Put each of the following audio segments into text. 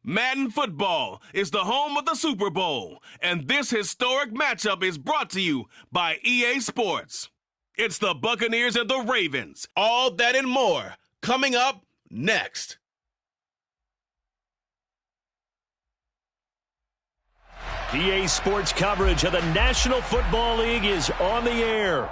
Madden Football is the home of the Super Bowl, and this historic matchup is brought to you by EA Sports. It's the Buccaneers and the Ravens. All that and more coming up next. EA Sports coverage of the National Football League is on the air.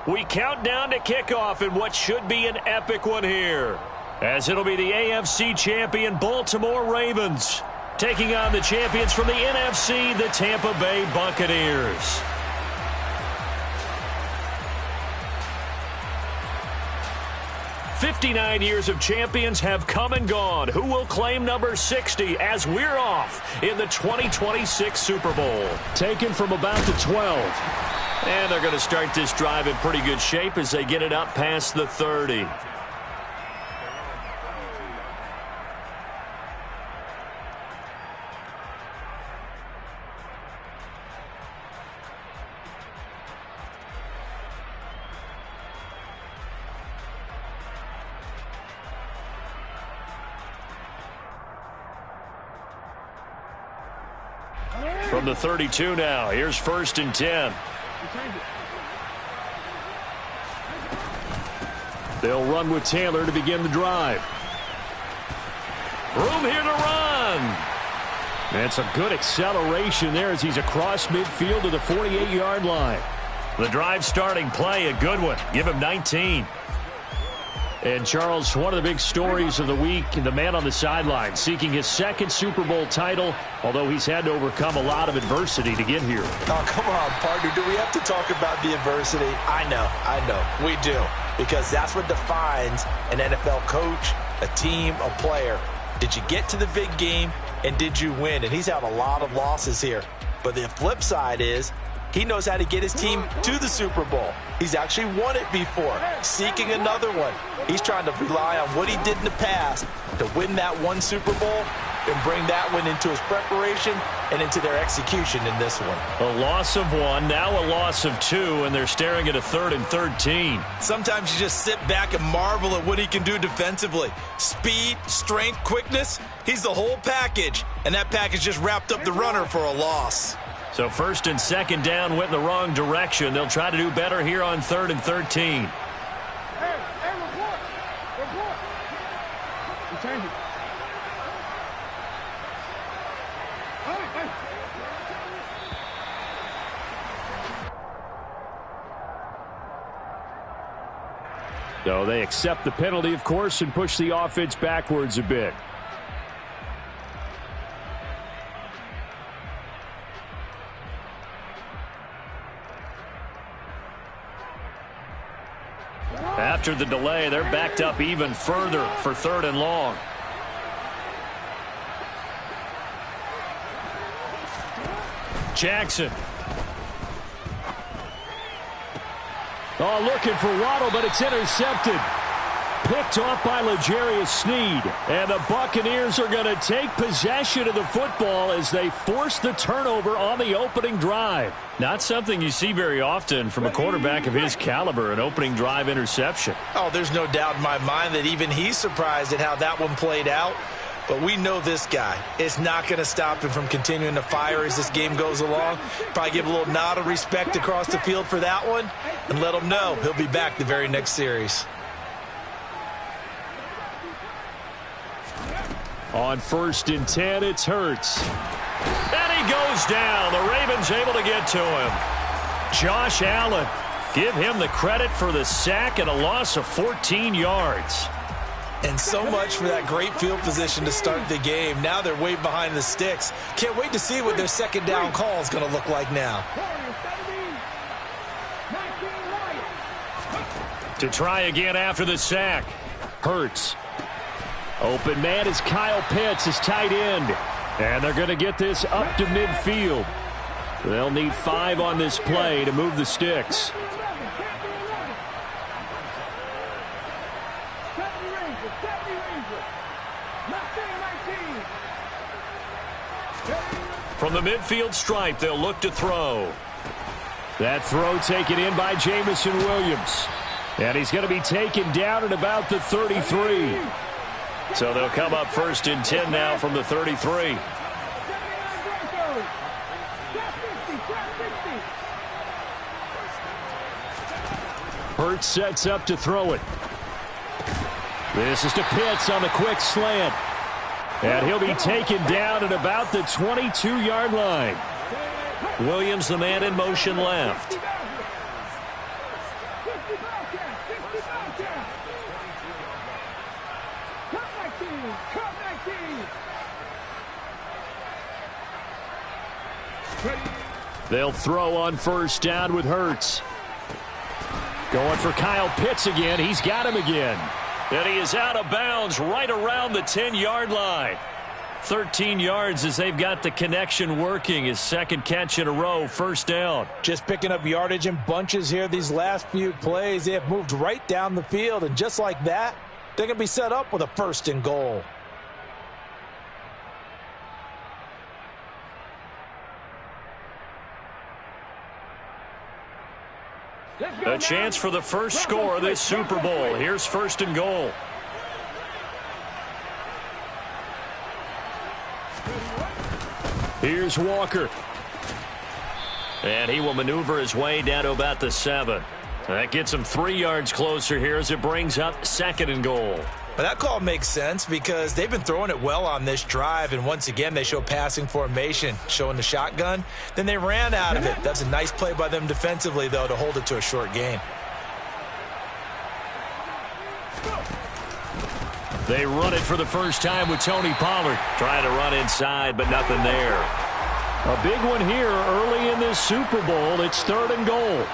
We count down to kickoff in what should be an epic one here, as it'll be the AFC champion Baltimore Ravens taking on the champions from the NFC, the Tampa Bay Buccaneers. "59 years of champions have come and gone. Who will claim number 60 as we're off in the 2026 Super Bowl? Taken from about the 12. And they're going to start this drive in pretty good shape as they get it up past the 30. From the 32 now, here's 1st and 10. They'll run with Taylor to begin the drive. Room here to run. That's a good acceleration there as he's across midfield to the 48-yard line. The drive starting play, a good one. Give him 19. And, Charles, one of the big stories of the week, the man on the sideline seeking his 2nd Super Bowl title, although he's had to overcome a lot of adversity to get here. Oh, come on, partner. Do we have to talk about the adversity? I know. We do. Because that's what defines an NFL coach, a team, a player. Did you get to the big game, and did you win? And he's had a lot of losses here. But the flip side is he knows how to get his team to the Super Bowl. He's actually won it before, seeking another one. He's trying to rely on what he did in the past to win that one Super Bowl and bring that one into his preparation and into their execution in this one. A loss of 1, now a loss of 2, and they're staring at a 3rd and 13. Sometimes you just sit back and marvel at what he can do defensively. Speed, strength, quickness, he's the whole package. And that package just wrapped up the runner for a loss. So 1st and 2nd down went in the wrong direction. They'll try to do better here on 3rd and 13. Report. You change it. So they accept the penalty, of course, and push the offense backwards a bit. After the delay, they're backed up even further for 3rd and long. Jackson. Oh, looking for Waddle, but it's intercepted. Picked off by L'Jarius Sneed. And the Buccaneers are going to take possession of the football as they force the turnover on the opening drive. Not something you see very often from a quarterback of his caliber, an opening drive interception. Oh, there's no doubt in my mind that even he's surprised at how that one played out. But we know this guy is not going to stop him from continuing to fire as this game goes along. Probably give a little nod of respect across the field for that one and let him know he'll be back the very next series. On 1st and 10, it's Hurts. And he goes down. The Ravens able to get to him. Josh Allen, give him the credit for the sack and a loss of 14 yards. And so much for that great field position to start the game. Now they're way behind the sticks. Can't wait to see what their 2nd down call is going to look like now. To try again after the sack. Hurts. Open man is Kyle Pitts, his tight end. And they're going to get this up to midfield. They'll need 5 on this play to move the sticks. From the midfield stripe, they'll look to throw. That throw taken in by Jamison Williams. And he's going to be taken down at about the 33. So they'll come up 1st and 10 now from the 33. Hurts sets up to throw it. This is to Pitts on the quick slant. And he'll be taken down at about the 22-yard line. Williams, the man in motion left. They'll throw on 1st down with Hurts. Going for Kyle Pitts again. He's got him again. And he is out of bounds right around the 10-yard line. 13 yards as they've got the connection working. His 2nd catch in a row, 1st down. Just picking up yardage in bunches here these last few plays. They have moved right down the field, and just like that, they're going to be set up with a 1st and goal. A chance for the first score of this Super Bowl. Here's 1st and goal. Here's Walker. And he will maneuver his way down to about the 7. That gets him 3 yards closer here as it brings up 2nd and goal. But that call makes sense because they've been throwing it well on this drive, and once again they show passing formation, showing the shotgun. Then they ran out of it. That's a nice play by them defensively, though, to hold it to a short gain. They run it for the first time with Tony Pollard. Trying to run inside, but nothing there. A big one here early in this Super Bowl. It's 3rd and goal.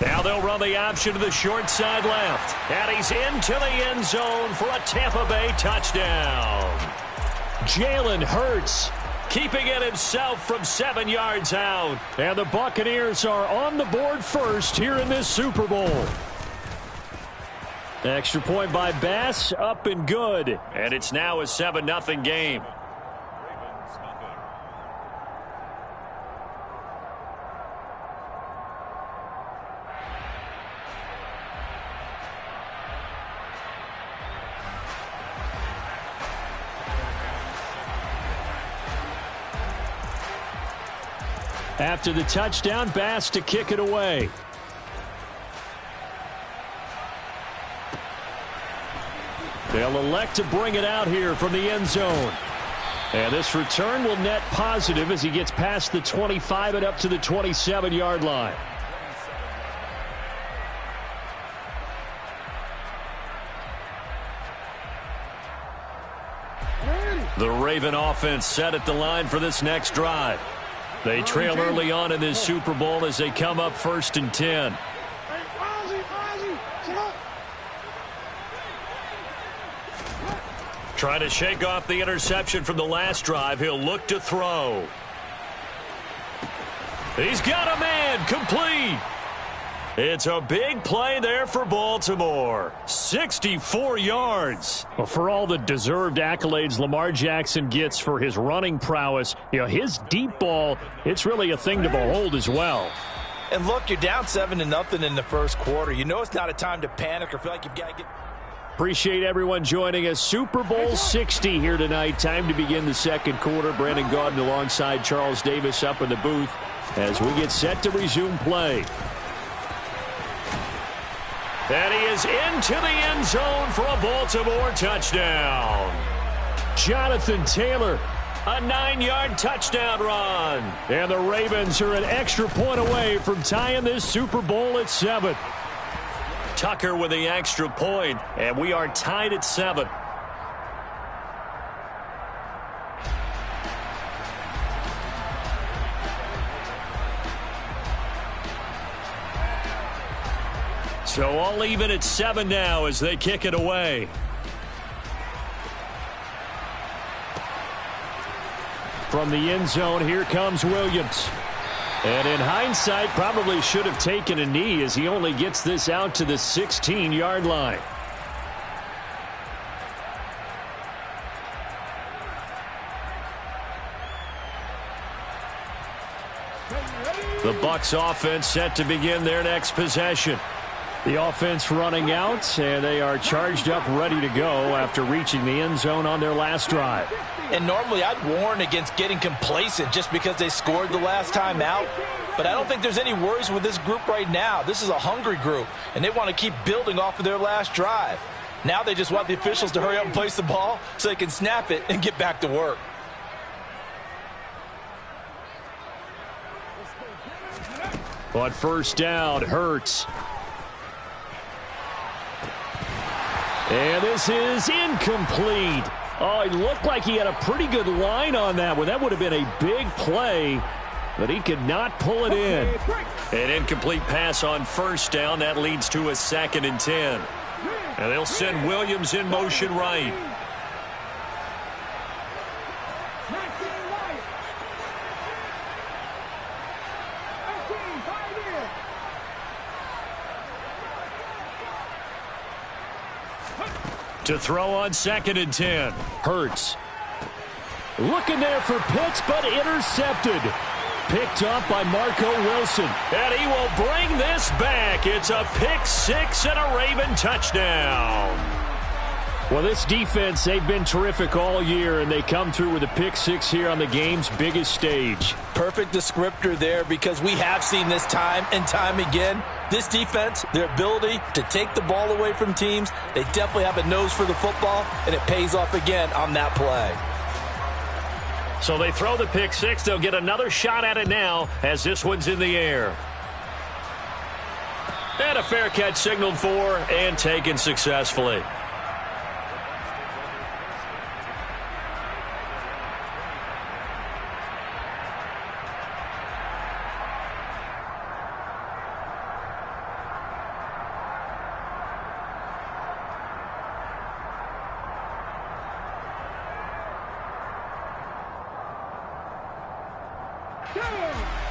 Now they'll run the option to the short side left. And he's into the end zone for a Tampa Bay touchdown. Jalen Hurts keeping it himself from 7 yards out. And the Buccaneers are on the board first here in this Super Bowl. Extra point by Bass, up and good. And it's now a 7-0 game. After the touchdown, Bass to kick it away. They'll elect to bring it out here from the end zone. And this return will net positive as he gets past the 25 and up to the 27-yard line. The Raven offense set at the line for this next drive. They trail early on in this Super Bowl as they come up 1st and 10. Trying to shake off the interception from the last drive. He'll look to throw. He's got a man, complete. It's a big play there for Baltimore. 64 yards. Well, for all the deserved accolades Lamar Jackson gets for his running prowess, his deep ball, it's really a thing to behold as well. And look, you're down 7-0 in the first quarter. You know it's not a time to panic or feel like you've got to get... Appreciate everyone joining us. Super Bowl 60 here tonight. Time to begin the second quarter. Brandon Gaudin alongside Charles Davis up in the booth as we get set to resume play. And he is into the end zone for a Baltimore touchdown. Jonathan Taylor, a 9-yard touchdown run. And the Ravens are an extra point away from tying this Super Bowl at 7. Tucker with the extra point, and we are tied at 7. So all even at 7 now as they kick it away. From the end zone, here comes Williams. And in hindsight, probably should have taken a knee as he only gets this out to the 16-yard line. The Bucs offense set to begin their next possession. The offense running out, and they are charged up, ready to go after reaching the end zone on their last drive. And normally I'd warn against getting complacent just because they scored the last time out. But I don't think there's any worries with this group right now. This is a hungry group, and they want to keep building off of their last drive. Now they just want the officials to hurry up and place the ball so they can snap it and get back to work. On first down, Hurts. And this is incomplete. Oh, it looked like he had a pretty good line on that one. That would have been a big play, but he could not pull it in. An incomplete pass on first down. That leads to a 2nd and 10. And they'll send Williams in motion right. To throw on 2nd and 10. Hurts. Looking there for Pitts, but intercepted. Picked up by Marco Wilson. And he will bring this back. It's a pick 6 and a Raven touchdown. Well, this defense, they've been terrific all year, and they come through with a pick 6 here on the game's biggest stage. Perfect descriptor there, because we have seen this time and time again. This defense, their ability to take the ball away from teams, they definitely have a nose for the football, and it pays off again on that play. So they throw the pick 6. They'll get another shot at it now as this one's in the air. And a fair catch signaled for and taken successfully.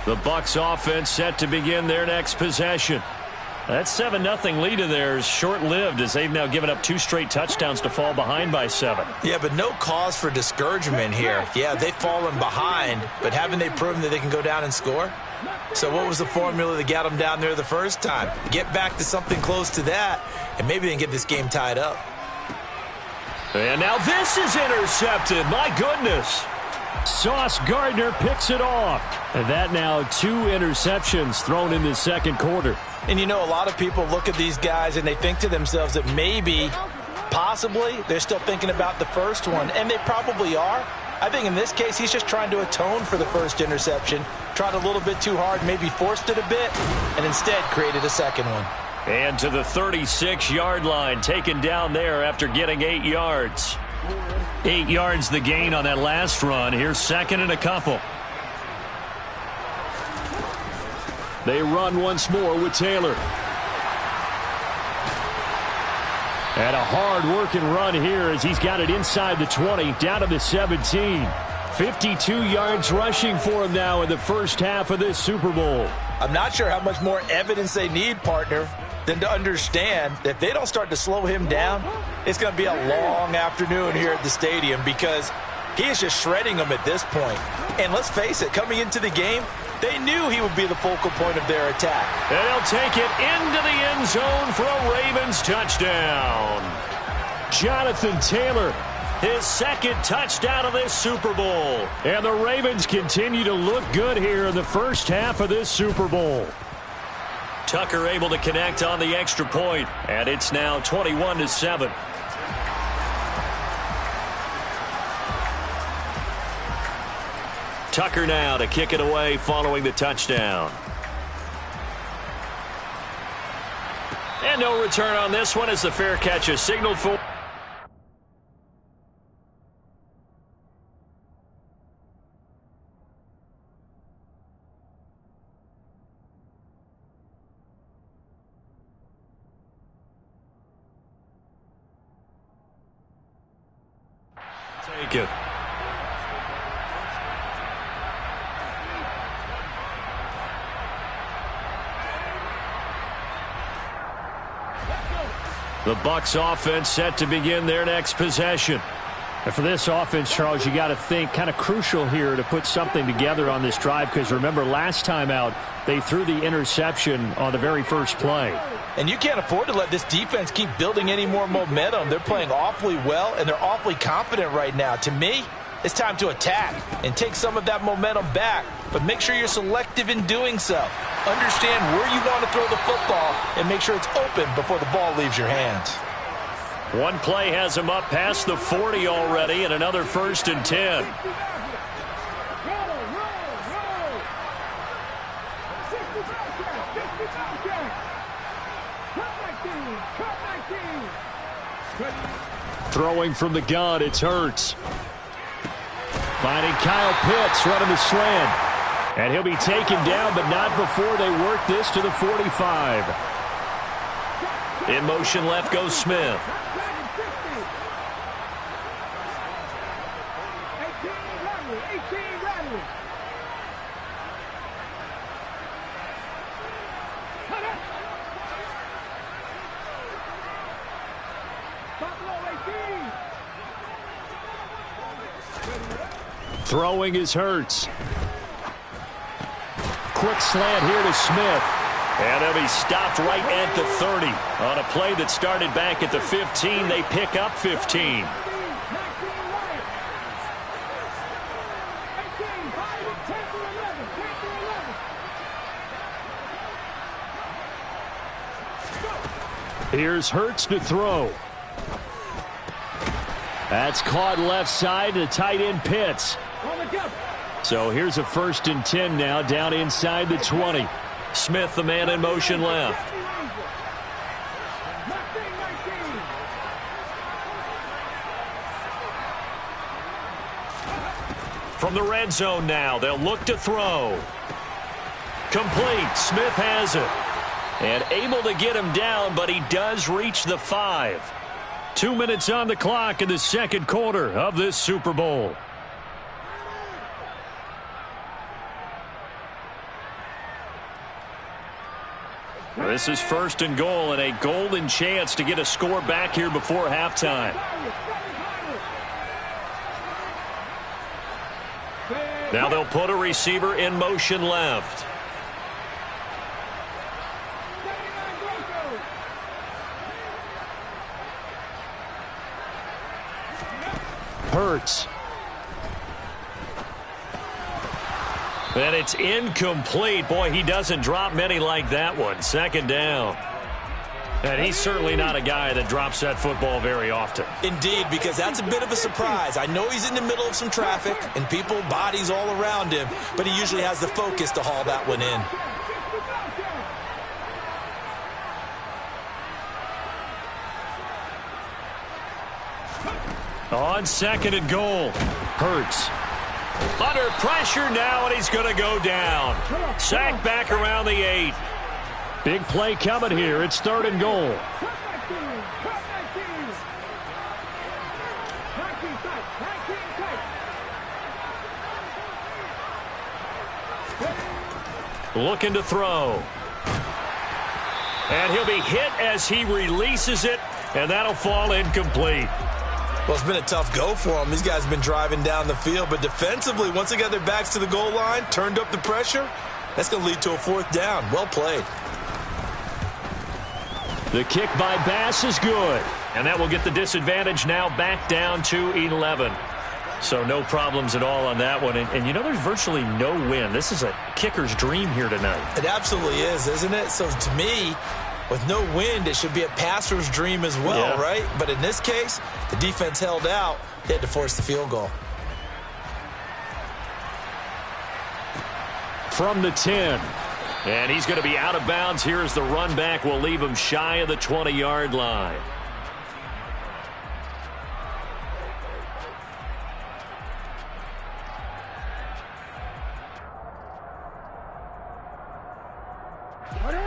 The Bucs offense set to begin their next possession. That 7-0 lead of theirs short-lived, as they've now given up 2 straight touchdowns to fall behind by 7. Yeah, but no cause for discouragement here. Yeah, they've fallen behind, but haven't they proven that they can go down and score? So what was the formula that got them down there the first time? Get back to something close to that, and maybe they can get this game tied up. And now this is intercepted. My goodness. Sauce Gardner picks it off. And that now 2 interceptions thrown in the second quarter. And you know, a lot of people look at these guys and they think to themselves that maybe, possibly, they're still thinking about the first one. And they probably are. I think in this case, he's just trying to atone for the first interception. Tried a little bit too hard, maybe forced it a bit, and instead created a second one. And to the 36-yard line, taken down there after getting 8 yards. 8 yards the gain on that last run. Here's 2nd and a couple. They run once more with Taylor. And a hard-working run here as he's got it inside the 20, down to the 17. 52 yards rushing for him now in the first half of this Super Bowl. I'm not sure how much more evidence they need, partner, than to understand that if they don't start to slow him down, it's going to be a long afternoon here at the stadium, because he is just shredding them at this point. And let's face it, coming into the game, they knew he would be the focal point of their attack. And they'll take it into the end zone for a Ravens touchdown. Jonathan Taylor, his 2nd touchdown of this Super Bowl. And the Ravens continue to look good here in the first half of this Super Bowl. Tucker able to connect on the extra point, and it's now 21-7. Tucker now to kick it away following the touchdown. And no return on this one as the fair catch is signaled for. Take it. The Bucs offense set to begin their next possession. And for this offense, Charles, you got to think kind of crucial here to put something together on this drive, because remember last time out they threw the interception on the very first play. And you can't afford to let this defense keep building any more momentum. They're playing awfully well, and they're awfully confident right now. To me, it's time to attack and take some of that momentum back, but make sure you're selective in doing so. Understand where you want to throw the football and make sure it's open before the ball leaves your hands. One play has him up past the 40 already, and another 1st and 10. Throwing from the gun, it's Hurts. Finding Kyle Pitts running the slant. And he'll be taken down, but not before they work this to the 45. In motion left goes Smith. Throwing is Hurts. Quick slant here to Smith. And he'll be stopped right at the 30. On a play that started back at the 15, they pick up 15. Here's Hurts to throw. That's caught left side to tight end Pitts. So here's a 1st and 10 now, down inside the 20. Smith, the man in motion left. From the red zone now, they'll look to throw. Complete. Smith has it. And able to get him down, but he does reach the 5. 2 minutes on the clock in the second quarter of this Super Bowl. This is 1st and goal, and a golden chance to get a score back here before halftime. Now they'll put a receiver in motion left. Hurts. And it's incomplete. Boy, he doesn't drop many like that one. 2nd down. And he's certainly not a guy that drops that football very often. Indeed, because that's a bit of a surprise. I know he's in the middle of some traffic and people, bodies all around him, but he usually has the focus to haul that one in. On 2nd and goal, Hurts. Under pressure now, and he's going to go down. Sacked back around the 8. Big play coming here. It's 3rd and goal. Looking to throw. And he'll be hit as he releases it, and that'll fall incomplete. Well, it's been a tough go for them. These guys have been driving down the field, but defensively, once they got their backs to the goal line, turned up the pressure, that's going to lead to a 4th down. Well played. The kick by Bass is good, and that will get the disadvantage now back down to 11. So no problems at all on that one. And you know, there's virtually no win. This is a kicker's dream here tonight. It absolutely is, isn't it? So to me, with no wind, it should be a passer's dream as well, right? But in this case, the defense held out. They had to force the field goal. From the 10. And he's going to be out of bounds here as the run back will leave him shy of the 20-yard line.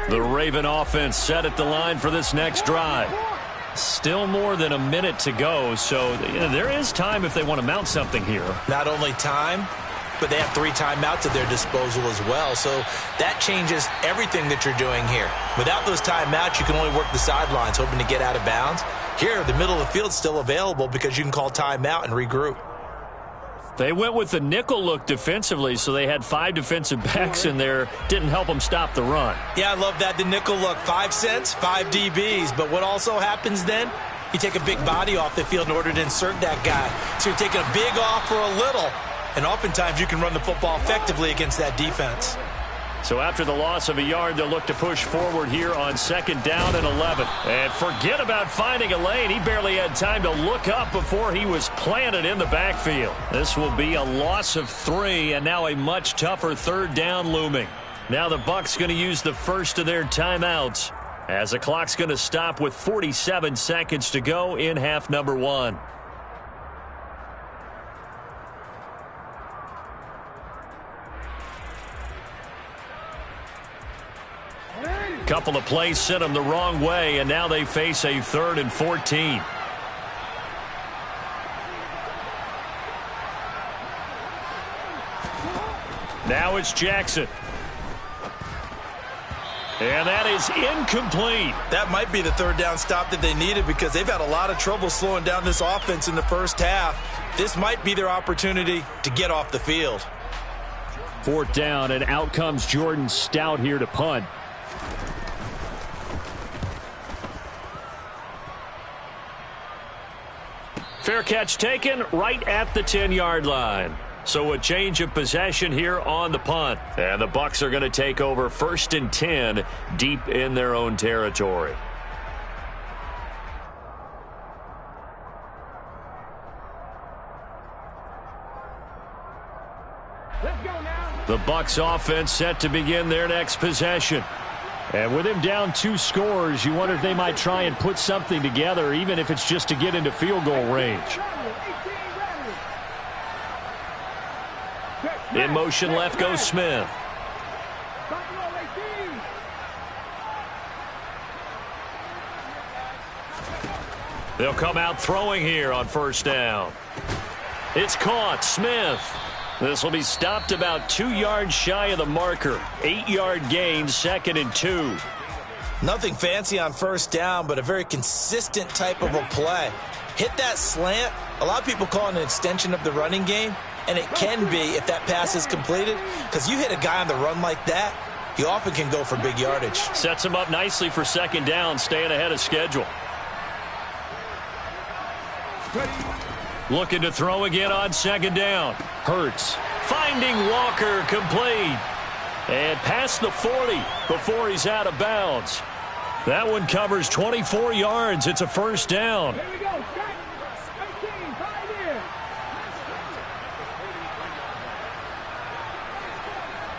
The Raven offense set at the line for this next drive. Still more than a minute to go, so there is time if they want to mount something here. Not only time, but they have 3 timeouts at their disposal as well, so that changes everything that you're doing here. Without those timeouts, you can only work the sidelines, hoping to get out of bounds. Here, the middle of the field is still available because you can call timeout and regroup. They went with the nickel look defensively, so they had 5 defensive backs in there. Didn't help them stop the run. Yeah, I love that, the nickel look. 5 cents, 5 DBs. But what also happens then? You take a big body off the field in order to insert that guy. So you're taking a big off for a little. And oftentimes you can run the football effectively against that defense. So after the loss of a yard, they'll look to push forward here on 2nd down and 11. And forget about finding a lane. He barely had time to look up before he was planted in the backfield. This will be a loss of 3, and now a much tougher 3rd down looming. Now the Bucs going to use the first of their timeouts, as the clock's going to stop with 47 seconds to go in half number 1. Couple of plays sent them the wrong way, and now they face a 3rd and 14. Now it's Jackson. And that is incomplete. That might be the 3rd down stop that they needed, because they've had a lot of trouble slowing down this offense in the first half. This might be their opportunity to get off the field. 4th down, and out comes Jordan Stout here to punt. Fair catch taken right at the 10-yard line. So a change of possession here on the punt. And the Bucs are going to take over 1st and 10 deep in their own territory. Let's go now. The Bucs offense set to begin their next possession. And with him down 2 scores, you wonder if they might try and put something together, even if it's just to get into field goal range. In motion left goes Smith. They'll come out throwing here on 1st down. It's caught. Smith. This will be stopped about 2 yards shy of the marker. 8-yard gain, 2nd and 2. Nothing fancy on 1st down, but a very consistent type of a play. Hit that slant. A lot of people call it an extension of the running game, and it can be if that pass is completed, because you hit a guy on the run like that, he often can go for big yardage. Sets him up nicely for 2nd down, staying ahead of schedule. Looking to throw again on 2nd down. Hurts. Finding Walker, complete. And past the 40 before he's out of bounds. That one covers 24 yards. It's a 1st down. Here we go. 18, 5 here.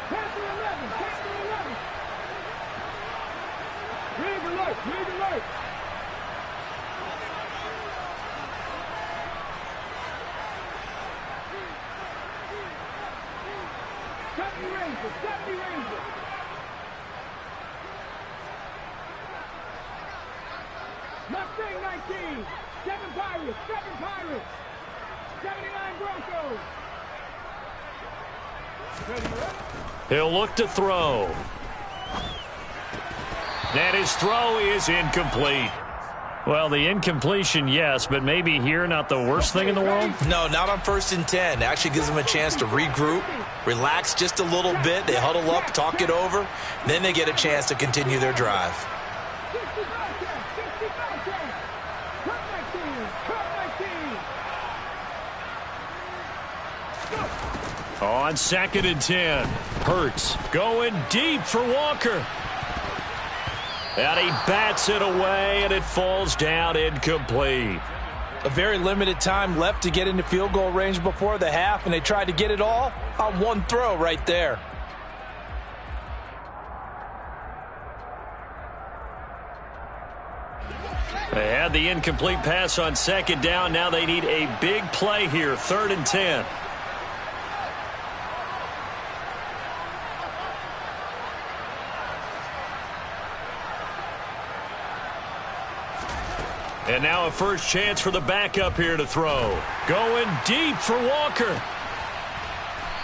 Pass to 11. Pass to 11. Read alert. Read alert. Mustang 19, 7 Pirates, 79 Broncos. He'll look to throw. And his throw is incomplete. Well, the incompletion, yes, but maybe here not the worst thing in the world? No, not on 1st and 10. It actually gives them a chance to regroup, relax just a little bit. They huddle up, talk it over. Then they get a chance to continue their drive. On 2nd and 10, Hurts going deep for Walker. And he bats it away, and it falls down incomplete. A very limited time left to get into field goal range before the half, and they tried to get it all on one throw right there. They had the incomplete pass on 2nd down. Now they need a big play here, 3rd and 10. And now a first chance for the backup here to throw. Going deep for Walker.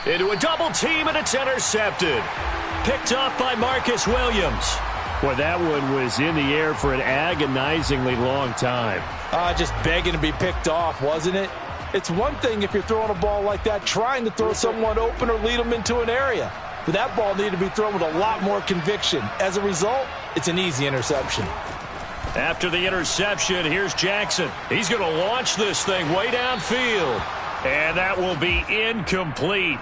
Into a double team, and it's intercepted. Picked off by Marcus Williams. Boy, that one was in the air for an agonizingly long time. Just begging to be picked off, wasn't it? It's one thing if you're throwing a ball like that, trying to throw someone open or lead them into an area. But that ball needed to be thrown with a lot more conviction. As a result, it's an easy interception. After the interception, here's Jackson. He's going to launch this thing way downfield. And that will be incomplete.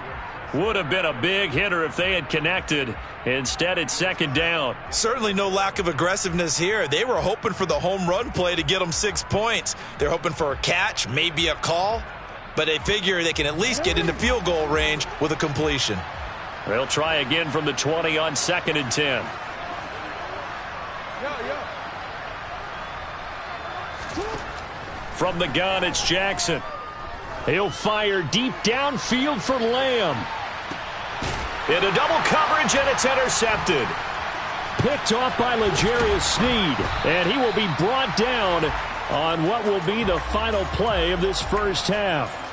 Would have been a big hitter if they had connected. Instead, it's second down. Certainly no lack of aggressiveness here. They were hoping for the home run play to get them 6 points. They're hoping for a catch, maybe a call. But they figure they can at least get into field goal range with a completion. They'll try again from the 20 on 2nd and 10. From the gun, it's Jackson. He'll fire deep downfield for Lamb. Into double coverage, and it's intercepted. Picked off by L'Jarius Sneed, and he will be brought down on what will be the final play of this first half.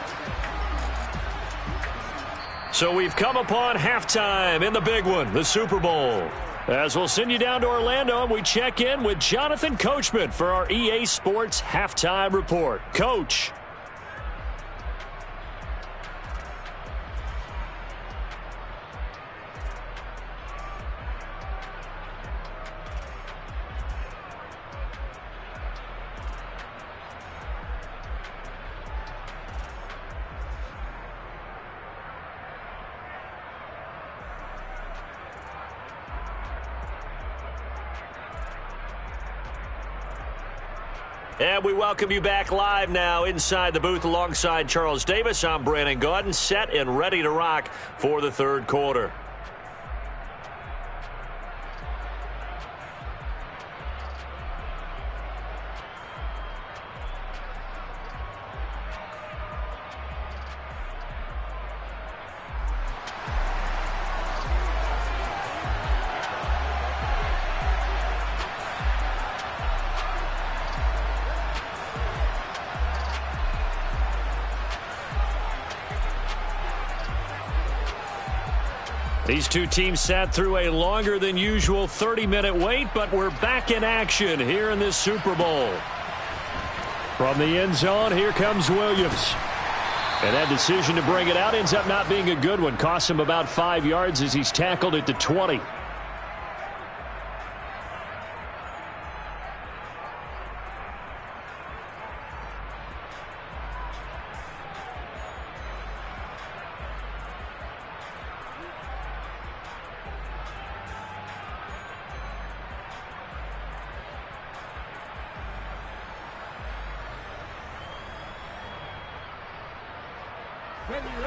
So we've come upon halftime in the big one, the Super Bowl. As we'll send you down to Orlando, and we check in with Jonathan Coachman for our EA Sports Halftime Report. Coach. And we welcome you back live now inside the booth alongside Charles Davis. I'm Brandon Gaudin, set and ready to rock for the third quarter. These two teams sat through a longer than usual 30-minute wait, but we're back in action here in this Super Bowl. From the end zone, here comes Williams. And that decision to bring it out ends up not being a good one. Costs him about 5 yards as he's tackled at the 20.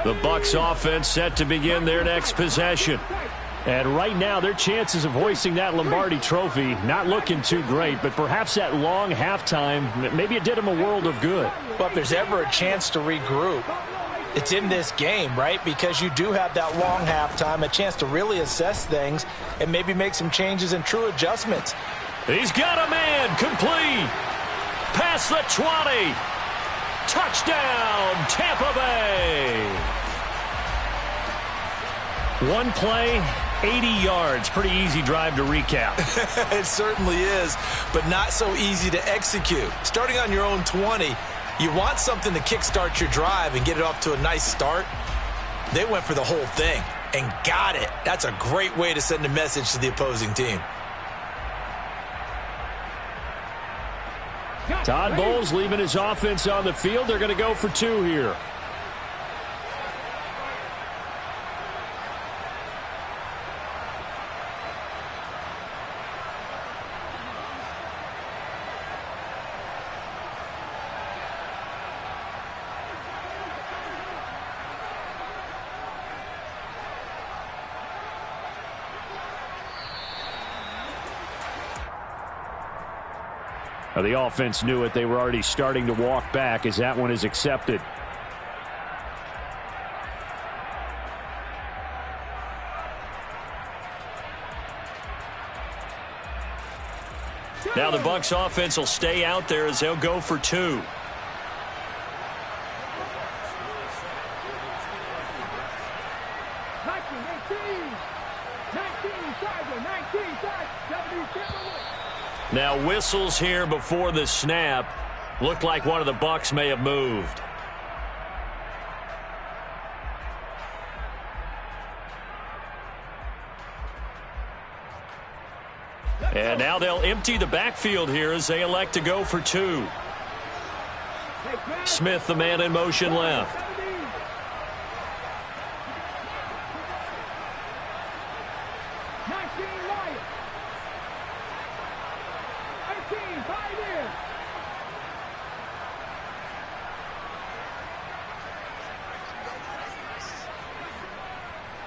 The Bucs offense set to begin their next possession. And right now, their chances of hoisting that Lombardi trophy not looking too great, but perhaps that long halftime, maybe it did them a world of good. But if there's ever a chance to regroup, it's in this game, right? Because you do have that long halftime, a chance to really assess things and maybe make some changes and true adjustments. He's got a man, complete. Past the 20. Touchdown, Tampa Bay. One play, 80 yards. Pretty easy drive to recap. It certainly is, but not so easy to execute. Starting on your own 20, you want something to kickstart your drive and get it off to a nice start. They went for the whole thing and got it. That's a great way to send a message to the opposing team. Todd Bowles leaving his offense on the field. They're going to go for two here. The offense knew it. They were already starting to walk back as that one is accepted. Now the Bucs offense will stay out there as they'll go for two. Now whistles here before the snap. Looked like one of the Bucs may have moved. Now they'll empty the backfield here as they elect to go for 2. Smith, the man in motion left. 19 Wyatt. 18, 5 in.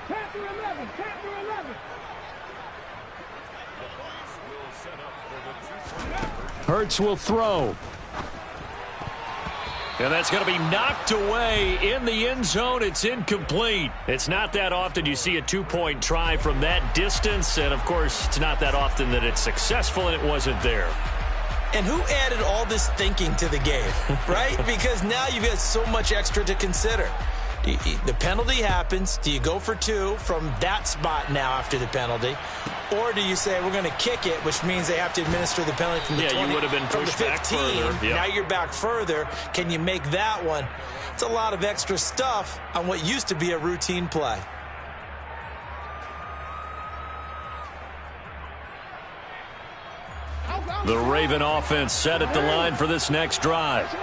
Panther 11, Panther 11. Hurts will throw. And that's going to be knocked away in the end zone. It's incomplete. It's not that often you see a 2-point try from that distance. And, of course, it's not that often that it's successful, and it wasn't there. And who added all this thinking to the game, right? Because now you've got so much extra to consider. The penalty happens. Do you go for 2 from that spot now after the penalty? Or do you say we're going to kick it, which means they have to administer the penalty from the 20, you would have been pushed from the 15. Back further. Yep. Now you're back further. Can you make that one? It's a lot of extra stuff on what used to be a routine play. The Raven offense set at the line for this next drive.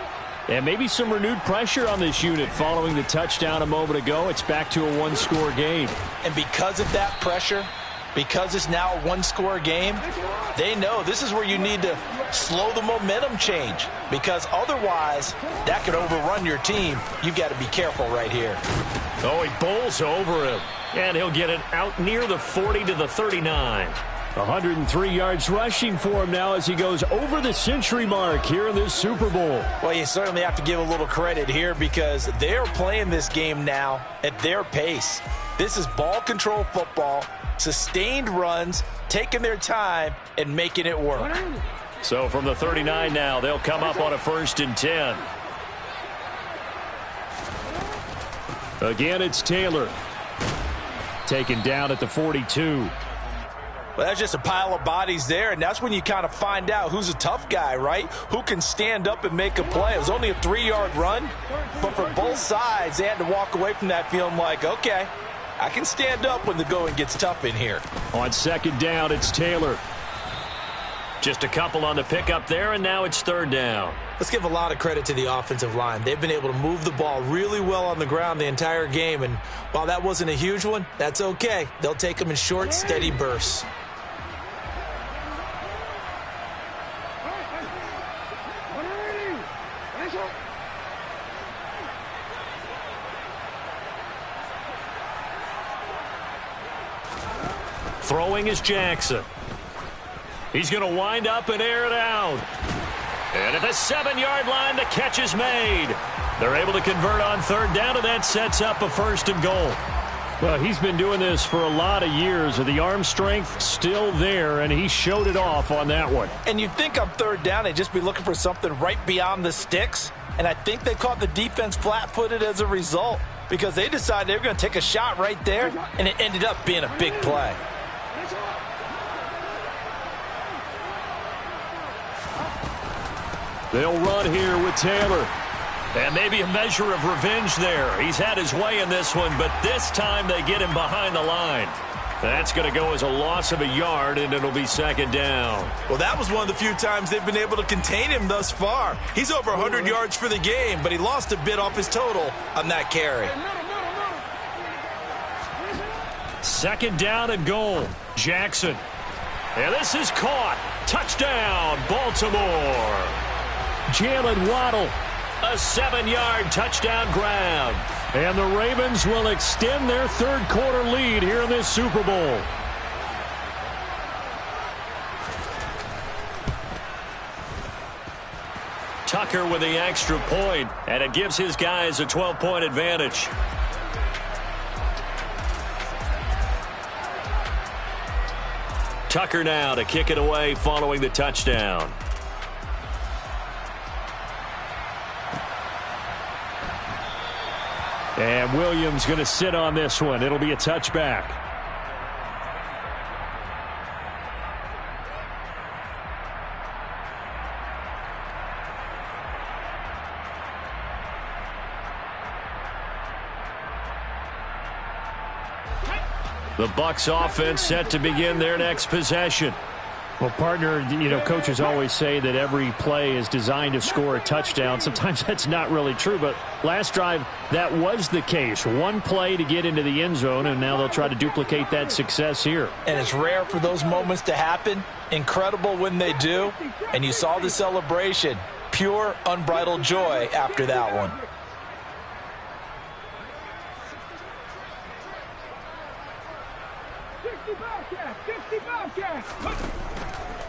And maybe some renewed pressure on this unit following the touchdown a moment ago. It's back to a 1-score game. And because of that pressure, because it's now a 1-score game, they know this is where you need to slow the momentum change. Because otherwise, that could overrun your team. You've got to be careful right here. Oh, he bowls over him. And he'll get it out near the 40 to the 39. 103 yards rushing for him now as he goes over the century mark here in this Super Bowl. Well, you certainly have to give a little credit here because they're playing this game now at their pace. This is ball control football, sustained runs, taking their time and making it work. So from the 39 now, they'll come up on a 1st and 10. Again, it's Taylor. Taken down at the 42. Well, that's just a pile of bodies there, and that's when you kind of find out who's a tough guy, right? Who can stand up and make a play. It was only a 3-yard run, but for both sides, they had to walk away from that feeling like, okay, I can stand up when the going gets tough in here. On 2nd down, it's Taylor. Just a couple on the pickup there, and now it's 3rd down. Let's give a lot of credit to the offensive line. They've been able to move the ball really well on the ground the entire game, and while that wasn't a huge one, that's okay. They'll take them in short, steady bursts. Throwing is Jackson. He's going to wind up and air it out. And at the 7-yard line, the catch is made. They're able to convert on 3rd down, and that sets up a 1st and goal. Well, he's been doing this for a lot of years. The arm strength still there, and he showed it off on that one. And you'd think on 3rd down, they'd just be looking for something right beyond the sticks. And I think they caught the defense flat-footed as a result because they decided they were going to take a shot right there, and it ended up being a big play. They'll run here with Taylor. And maybe a measure of revenge there. He's had his way in this one, but this time they get him behind the line. That's going to go as a loss of a yard, and it'll be 2nd down. Well, that was one of the few times they've been able to contain him thus far. He's over 100 yards for the game, but he lost a bit off his total on that carry. 2nd down and goal. Jackson. And this is caught. Touchdown, Baltimore. Jalen Waddle. A 7-yard touchdown grab. And the Ravens will extend their 3rd quarter lead here in this Super Bowl. Tucker with the extra point, and it gives his guys a 12-point advantage. Tucker now to kick it away following the touchdown. And Williams going to sit on this one. It'll be a touchback. The Bucs offense set to begin their next possession. Well, partner, coaches always say that every play is designed to score a touchdown. Sometimes that's not really true, but last drive, that was the case. One play to get into the end zone, and now they'll try to duplicate that success here. And it's rare for those moments to happen. Incredible when they do. And you saw the celebration. Pure, unbridled joy after that one.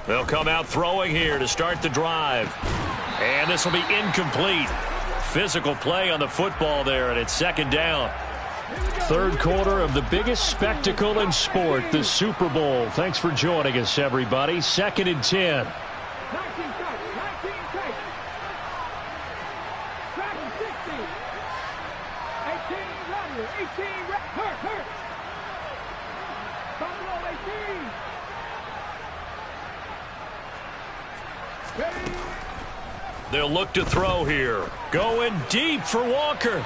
They'll come out throwing here to start the drive. And this will be incomplete. Physical play on the football there, and it's second down. Third quarter of the biggest spectacle in sport, the Super Bowl. Thanks for joining us, everybody. 2nd and 10. They'll look to throw here. Going deep for Walker.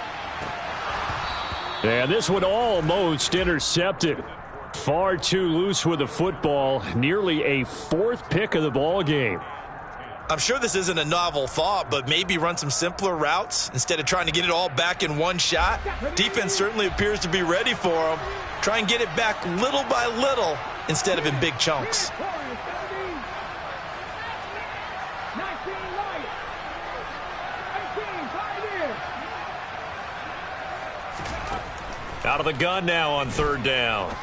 And this one almost intercepted. Far too loose with the football. Nearly a 4th pick of the ball game. I'm sure this isn't a novel thought, but maybe run some simpler routes instead of trying to get it all back in one shot. Defense certainly appears to be ready for them. Try and get it back little by little instead of in big chunks. Out of the gun now on 3rd down.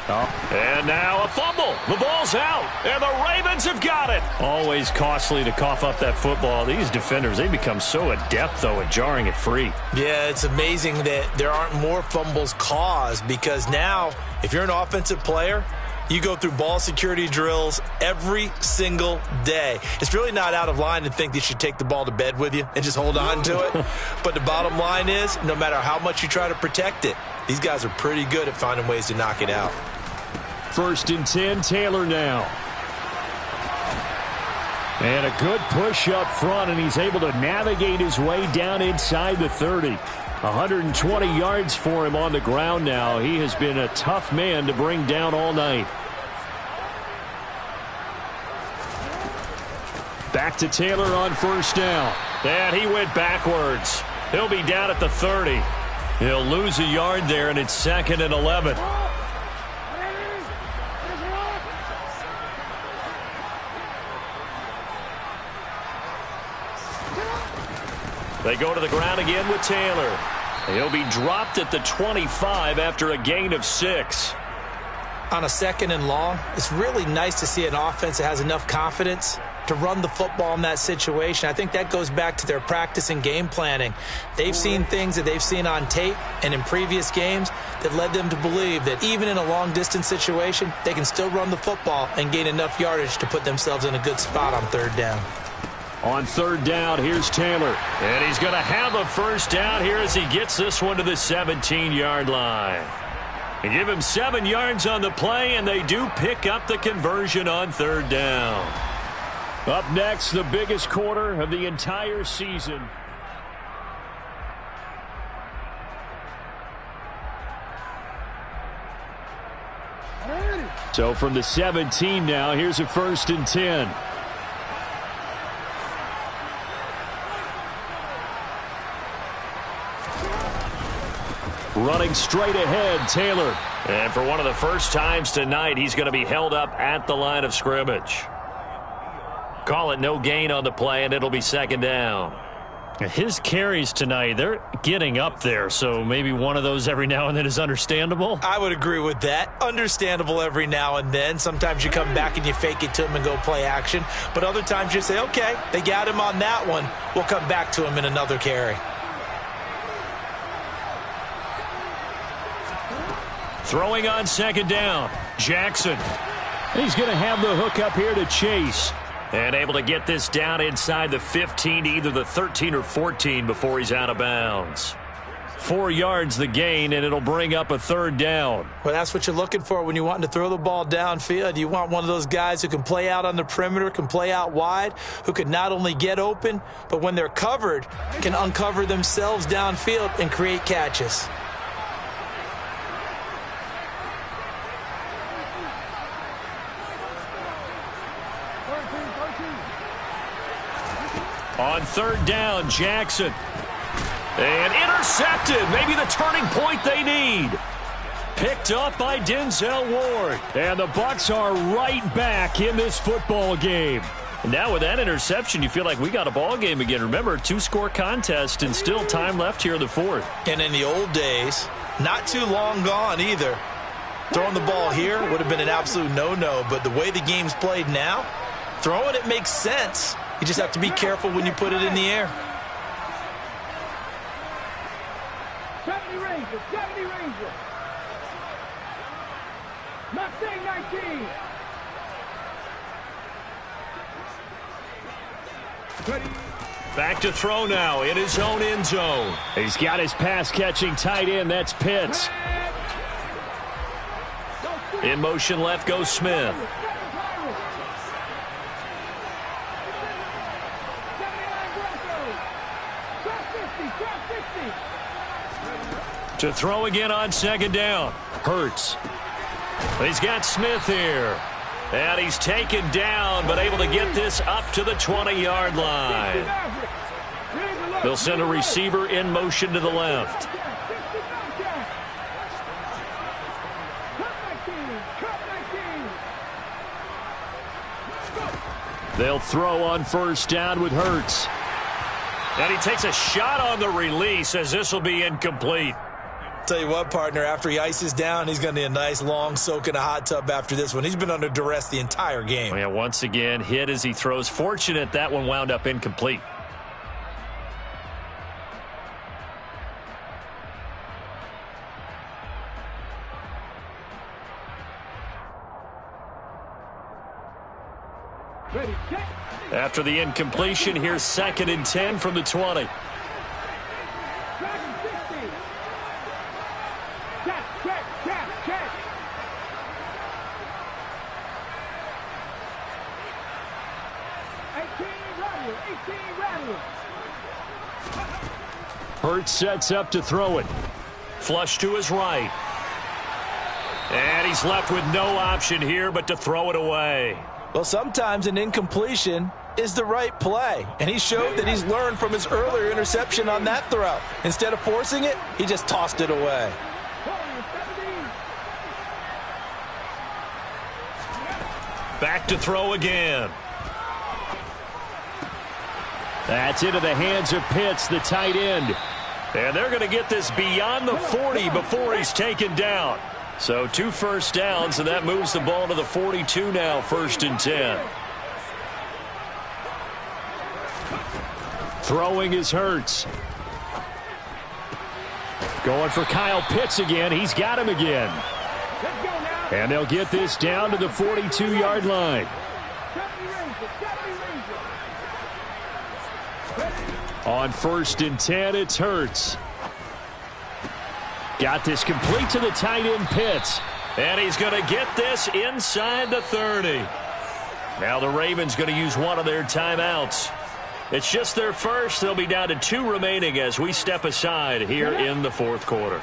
And now a fumble. The ball's out, and the Ravens have got it. Always costly to cough up that football. These defenders, they become so adept, though, at jarring it free. Yeah, it's amazing that there aren't more fumbles caused, because now, if you're an offensive player, you go through ball security drills every single day. It's really not out of line to think that you should take the ball to bed with you and just hold on to it. But the bottom line is, no matter how much you try to protect it, these guys are pretty good at finding ways to knock it out. 1st and 10, Taylor now. And a good push up front, and he's able to navigate his way down inside the 30. 120 yards for him on the ground now. He has been a tough man to bring down all night. Back to Taylor on 1st down. And he went backwards. He'll be down at the 30. He'll lose a yard there, and it's 2nd and 11. They go to the ground again with Taylor. He'll be dropped at the 25 after a gain of 6. On a 2nd and long, it's really nice to see an offense that has enough confidence to run the football in that situation. I think that goes back to their practice and game planning. They've seen things that they've seen on tape and in previous games that led them to believe that even in a long-distance situation, they can still run the football and gain enough yardage to put themselves in a good spot on 3rd down. On 3rd down, here's Taylor. And he's going to have a 1st down here as he gets this one to the 17-yard line. They give him 7 yards on the play, and they do pick up the conversion on 3rd down. Up next, the biggest quarter of the entire season. So from the 17 now, here's a 1st and 10. Running straight ahead, Taylor. And for one of the first times tonight, he's going to be held up at the line of scrimmage. Call it no gain on the play, and it'll be 2nd down. His carries tonight, they're getting up there, so maybe one of those every now and then is understandable. I would agree with that. Understandable every now and then. Sometimes you come back and you fake it to him and go play action. But other times you say, okay, they got him on that one. We'll come back to him in another carry. Throwing on 2nd down, Jackson. He's going to have the hook up here to Chase. And able to get this down inside the 15, either the 13 or 14 before he's out of bounds. 4 yards the gain, and it'll bring up a 3rd down. Well, that's what you're looking for when you're wanting to throw the ball downfield. You want one of those guys who can play out on the perimeter, can play out wide, who can not only get open, but when they're covered, can uncover themselves downfield and create catches. On third down, Jackson. And intercepted. Maybe the turning point they need. Picked up by Denzel Ward. And the Bucs are right back in this football game. Now with that interception, you feel like we got a ball game again. Remember, 2-score contest and still time left here in the fourth. And in the old days, not too long gone either, throwing the ball here would have been an absolute no-no. But the way the game's played now, throwing it makes sense. You just have to be careful when you put it in the air. 70 Rangers, 70 Rangers. Mustang 19. Back to throw now in his own end zone. He's got his pass-catching tight end. That's Pitts. In motion left goes Smith. To throw again on second down. Hurts. He's got Smith here. And he's taken down, but able to get this up to the 20-yard line. They'll send a receiver in motion to the left. They'll throw on first down with Hurts. And he takes a shot on the release as this will be incomplete. Tell you what, partner, after he ices down, he's going to need a nice long soak in a hot tub after this one. He's been under duress the entire game. Yeah, once again, hit as he throws. Fortunate that one wound up incomplete. After the incompletion, here's 2nd and 10 from the 20. Hurts sets up to throw it. Flush to his right. And he's left with no option here but to throw it away. Well, sometimes an incompletion is the right play. And he showed that he's learned from his earlier interception on that throw. Instead of forcing it, he just tossed it away. Back to throw again. That's into the hands of Pitts, the tight end. And they're going to get this beyond the 40 before he's taken down. So 2 first downs, and that moves the ball to the 42 now, 1st and 10. Throwing is Hurts. Going for Kyle Pitts again. He's got him again. And they'll get this down to the 42-yard line. On 1st and 10, it's Hurts. Got this complete to the tight end, Pitts. And he's going to get this inside the 30. Now the Ravens going to use one of their timeouts. It's just their first. They'll be down to 2 remaining as we step aside here in the 4th quarter.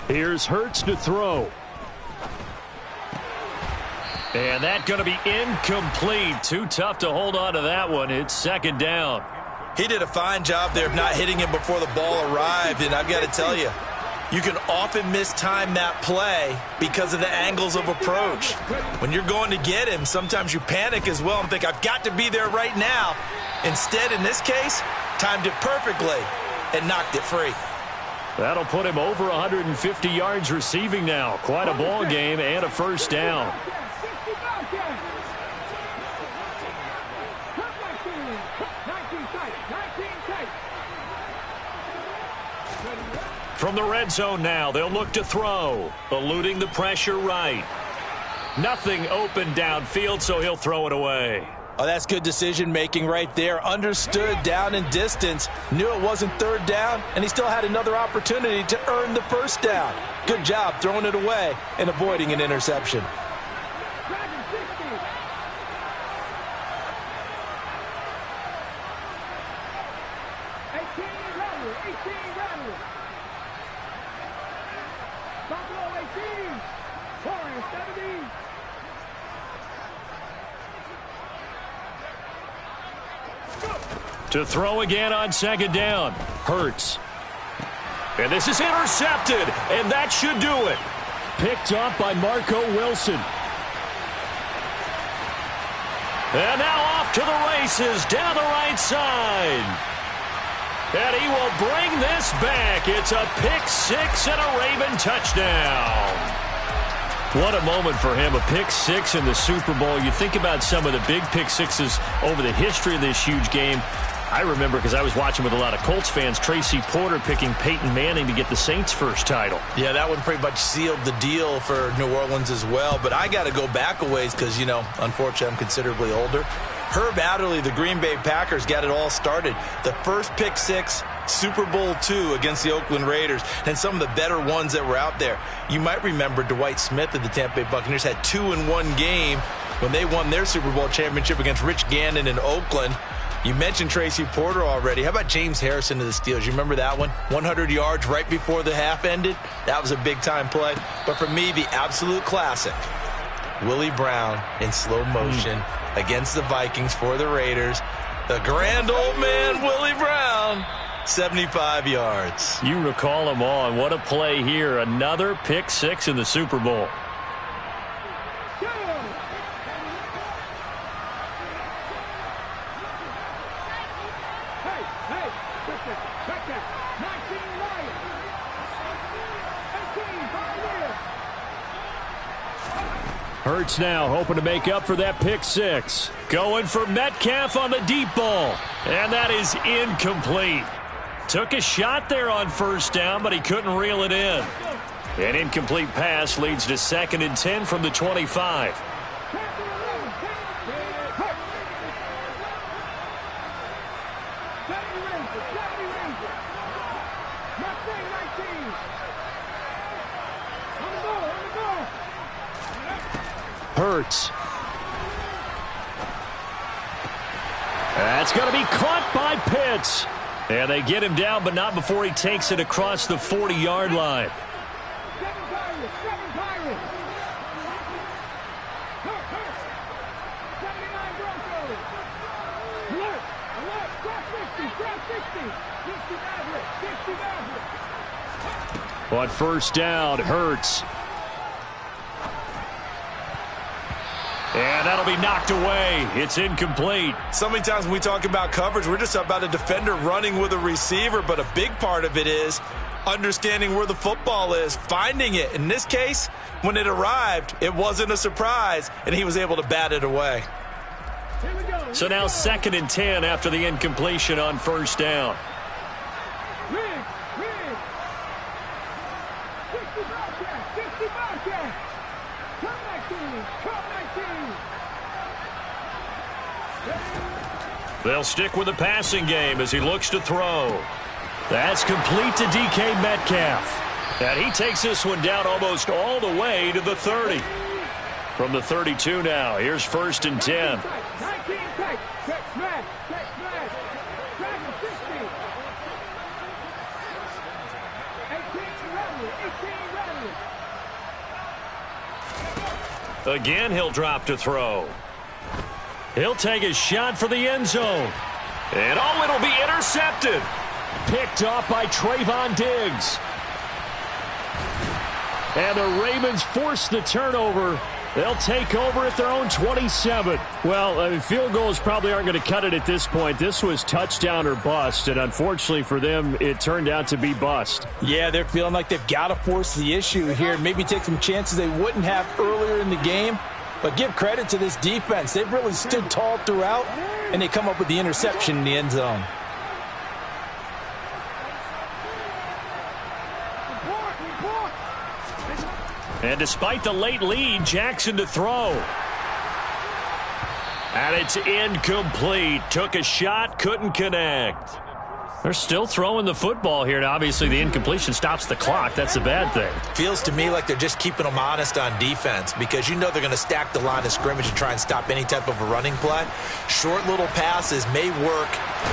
Here's Hurts to throw. And that's going to be incomplete. Too tough to hold on to that one. It's 2nd down. He did a fine job there of not hitting him before the ball arrived. And I've got to tell you, you can often mistime that play because of the angles of approach. When you're going to get him, sometimes you panic as well and think, I've got to be there right now. Instead, in this case, timed it perfectly and knocked it free. That'll put him over 150 yards receiving now. Quite a ball game and a first down. From the red zone now, they'll look to throw. Eluding the pressure right. Nothing open downfield, so he'll throw it away. Oh, that's good decision-making right there. Understood down and distance, knew it wasn't third down, and he still had another opportunity to earn the first down. Good job throwing it away and avoiding an interception. To throw again on second down. Hurts. And this is intercepted, and that should do it. Picked up by Marco Wilson. And now off to the races down the right side. And he will bring this back. It's a pick six and a Raven touchdown. What a moment for him, a pick six in the Super Bowl. You think about some of the big pick sixes over the history of this huge game. I remember, because I was watching with a lot of Colts fans, Tracy Porter picking Peyton Manning to get the Saints' first title. Yeah, that one pretty much sealed the deal for New Orleans as well. But I got to go back a ways because, you know, unfortunately I'm considerably older. Herb Adderley, the Green Bay Packers, got it all started. The first pick six, Super Bowl II against the Oakland Raiders, and some of the better ones that were out there. You might remember Dwight Smith of the Tampa Bay Buccaneers had 2 in one game when they won their Super Bowl championship against Rich Gannon in Oakland. You mentioned Tracy Porter already. How about James Harrison of the Steelers? You remember that one? 100 yards right before the half ended? That was a big-time play. But for me, the absolute classic, Willie Brown in slow motion against the Vikings for the Raiders. The grand old man, Willie Brown, 75 yards. You recall them all, and what a play here. Another pick six in the Super Bowl. Hurts now hoping to make up for that pick six. Going for Metcalf on the deep ball. And that is incomplete. Took a shot there on first down, but he couldn't reel it in. An incomplete pass leads to 2nd and 10 from the 25. Hurts. That's going to be caught by Pitts. And they get him down, but not before he takes it across the 40-yard line. On first down, Hurts. And that'll be knocked away. It's incomplete. So many times when we talk about coverage, we're just about a defender running with a receiver, but a big part of it is understanding where the football is, finding it. In this case, when it arrived, it wasn't a surprise, and he was able to bat it away. So now 2nd and 10 after the incompletion on first down. They'll stick with the passing game as he looks to throw. That's complete to DK Metcalf. And he takes this one down almost all the way to the 30. From the 32 now, here's 1st and 10. Again, he'll drop to throw. He'll take a shot for the end zone. And oh, it'll be intercepted. Picked off by Trayvon Diggs. And the Ravens force the turnover. They'll take over at their own 27. Well, field goals probably aren't going to cut it at this point. This was touchdown or bust, and unfortunately for them, it turned out to be bust. Yeah, they're feeling like they've got to force the issue here, maybe take some chances they wouldn't have earlier in the game. But give credit to this defense. They've really stood tall throughout, and they come up with the interception in the end zone. And despite the late lead, Jackson to throw. And it's incomplete. Took a shot, couldn't connect. They're still throwing the football here. Now, obviously, the incompletion stops the clock. That's a bad thing. Feels to me like they're just keeping them honest on defense because you know they're going to stack the line of scrimmage and try and stop any type of a running play. Short little passes may work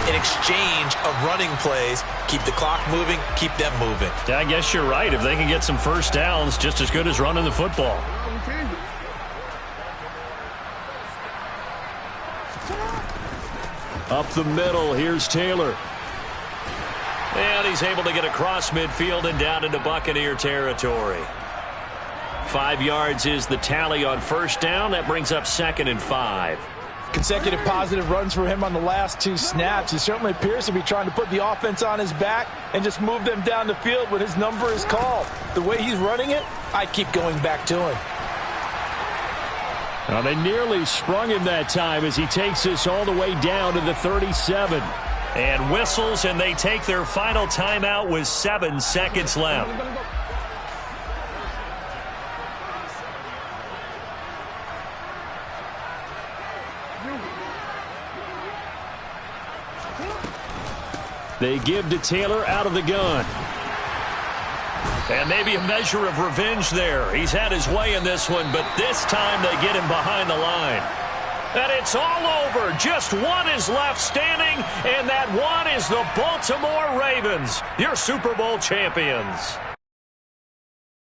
in exchange of running plays. Keep the clock moving, keep them moving. Yeah, I guess you're right. If they can get some first downs, just as good as running the football. Up the middle, here's Taylor. And he's able to get across midfield and down into Buccaneer territory. 5 yards is the tally on first down. That brings up 2nd and 5. Consecutive positive runs for him on the last 2 snaps. He certainly appears to be trying to put the offense on his back and just move them down the field when his number is called. The way he's running it, I keep going back to him. Now they nearly sprung him that time as he takes this all the way down to the 37. And whistles, and they take their final timeout with 7 seconds left. They give to Taylor out of the gun. And maybe a measure of revenge there. He's had his way in this one, but this time they get him behind the line. And it's all over. Just one is left standing, and that one is the Baltimore Ravens, your Super Bowl champions.